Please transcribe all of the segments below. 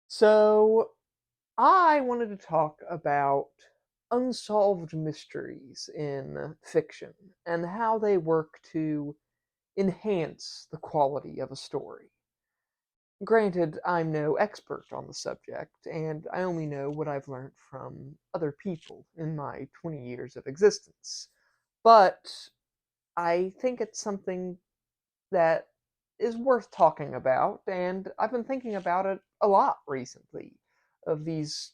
So, I wanted to talk about unsolved mysteries in fiction and how they work to enhance the quality of a story. Granted, I'm no expert on the subject, and I only know what I've learned from other people in my 20 years of existence. But I think it's something that is worth talking about, and I've been thinking about it a lot recently of these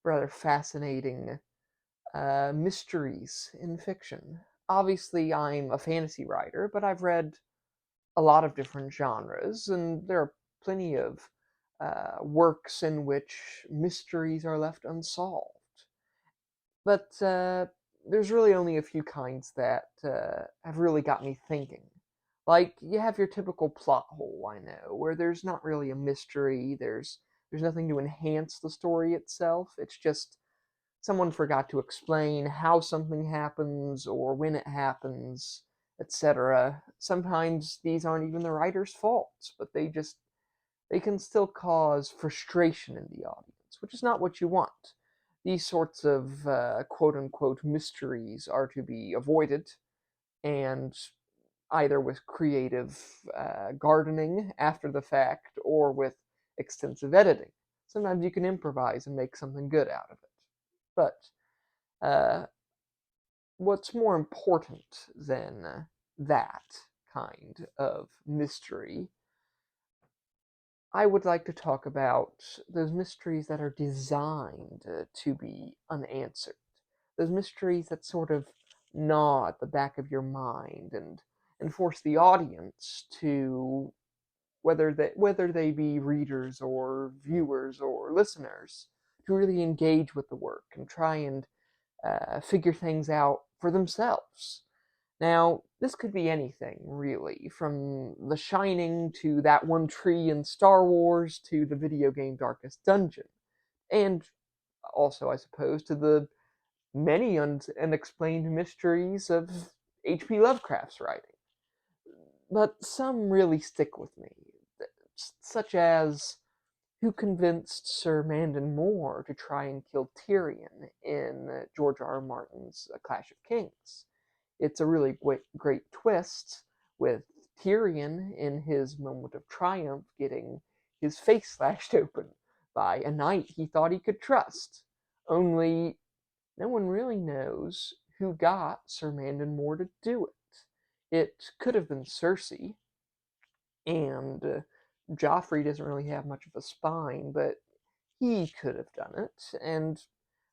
rather fascinating mysteries in fiction. Obviously, I'm a fantasy writer, but I've read a lot of different genres, and there are plenty of works in which mysteries are left unsolved. But there's really only a few kinds that have really got me thinking. Like, you have your typical plot hole, I know, where there's not really a mystery, there's nothing to enhance the story itself. It's just someone forgot to explain how something happens or when it happens, etc. Sometimes these aren't even the writer's faults, but they can still cause frustration in the audience, which is not what you want. These sorts of quote unquote mysteries are to be avoided, and either with creative gardening after the fact or with extensive editing. Sometimes you can improvise and make something good out of it. But uh, what's more important than that kind of mystery, I would like to talk about those mysteries that are designed to be unanswered. Those mysteries that sort of gnaw at the back of your mind and force the audience to, whether they be readers or viewers or listeners, to really engage with the work and try and figure things out for themselves. Now, this could be anything, really, from The Shining to that one tree in Star Wars to the video game Darkest Dungeon, and also, I suppose, to the many unexplained mysteries of H.P. Lovecraft's writing. But some really stick with me, such as who convinced Sir Mandon Moore to try and kill Tyrion in George R. R. Martin's A Clash of Kings. It's a really great twist with Tyrion in his moment of triumph getting his face slashed open by a knight he thought he could trust. Only no one really knows who got Sir Mandon Moore to do it. It could have been Cersei, and Joffrey doesn't really have much of a spine, but he could have done it. And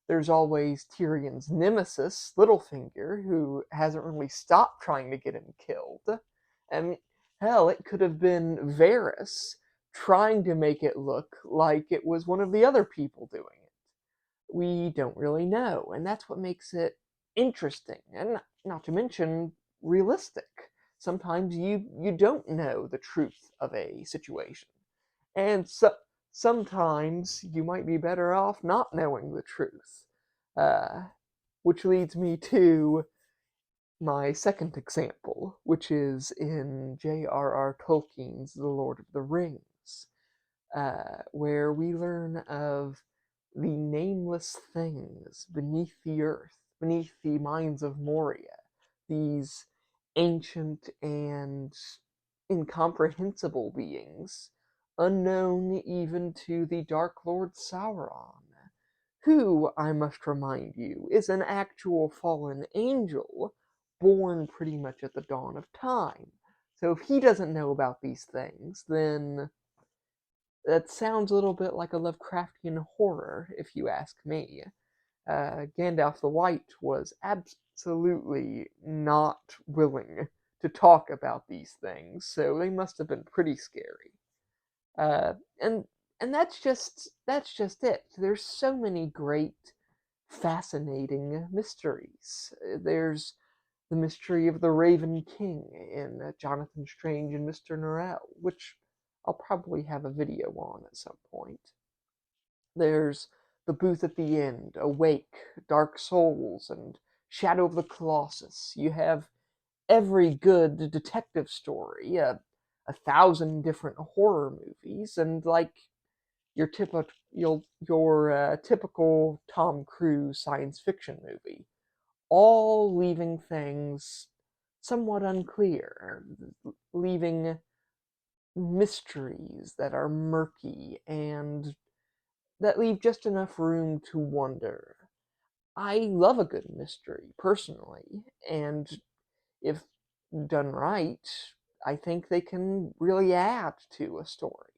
there's always Tyrion's nemesis, Littlefinger, who hasn't really stopped trying to get him killed. And hell, it could have been Varys trying to make it look like it was one of the other people doing it. We don't really know, and that's what makes it interesting, and not to mention realistic. Sometimes you don't know the truth of a situation, and sometimes you might be better off not knowing the truth. Uh, which leads me to my second example, which is in J.R.R. Tolkien's The Lord of the Rings, where we learn of the nameless things beneath the earth, beneath the mines of Moria, these ancient and incomprehensible beings, unknown even to the Dark Lord Sauron, who, I must remind you, is an actual fallen angel born pretty much at the dawn of time. So if he doesn't know about these things, then that sounds a little bit like a Lovecraftian horror, if you ask me. Gandalf the White was absolutely not willing to talk about these things, so they must have been pretty scary. Uh, and and that's just it. There's so many great, fascinating mysteries. There's the mystery of the Raven King in Jonathan Strange and Mr. Norrell, which I'll probably have a video on at some point. There's The Booth at the End, Awake, Dark Souls, and Shadow of the Colossus. You have every good detective story, a thousand different horror movies, and like typical Tom Cruise science fiction movie, all leaving things somewhat unclear, leaving mysteries that are murky and that leave just enough room to wonder. I love a good mystery, personally, and if done right, I think they can really add to a story.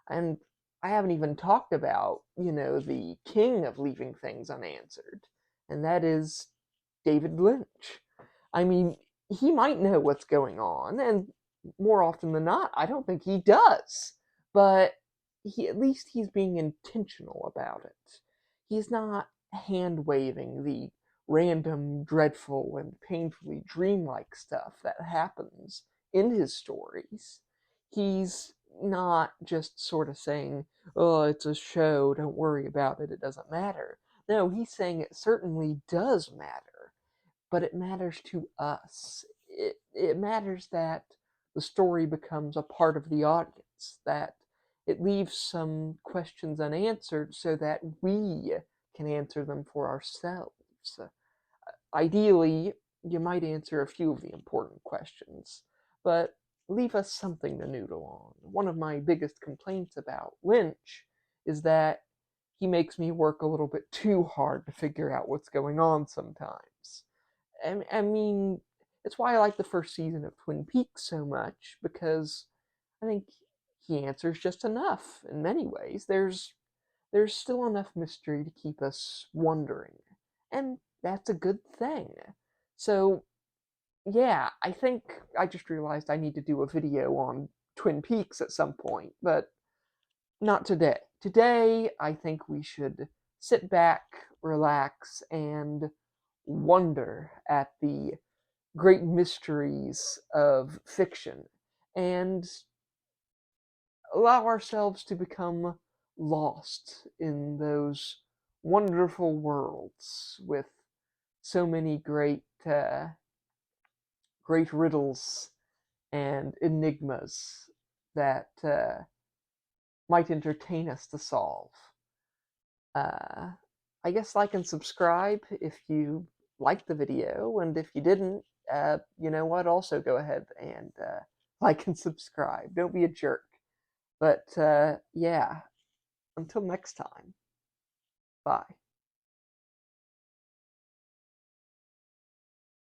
And I haven't even talked about, the king of leaving things unanswered, and that is David Lynch. I mean, he might know what's going on, and more often than not, I don't think he does. But at least he's being intentional about it. He's not hand waving the random, dreadful, and painfully dreamlike stuff that happens in his stories. He's not just sort of saying, oh, it's a show, don't worry about it, it doesn't matter. No, he's saying it certainly does matter, but it matters to us. It matters that the story becomes a part of the audience, that it leaves some questions unanswered so that we can answer them for ourselves. Ideally, you might answer a few of the important questions, but leave us something to noodle on. One of my biggest complaints about Lynch is that he makes me work a little bit too hard to figure out what's going on sometimes. I mean, it's why I like the first season of Twin Peaks so much, because I think he answers just enough in many ways. There's still enough mystery to keep us wondering, and that's a good thing. So, yeah, I think I just realized I need to do a video on Twin Peaks at some point, but not today. Today, I think we should sit back, relax, and wonder at the great mysteries of fiction and allow ourselves to become lost in those wonderful worlds with so many great riddles and enigmas that might entertain us to solve. Uh, I guess like and subscribe if you liked the video, and if you didn't, you know what? Also go ahead and like and subscribe. Don't be a jerk. But yeah, until next time, bye.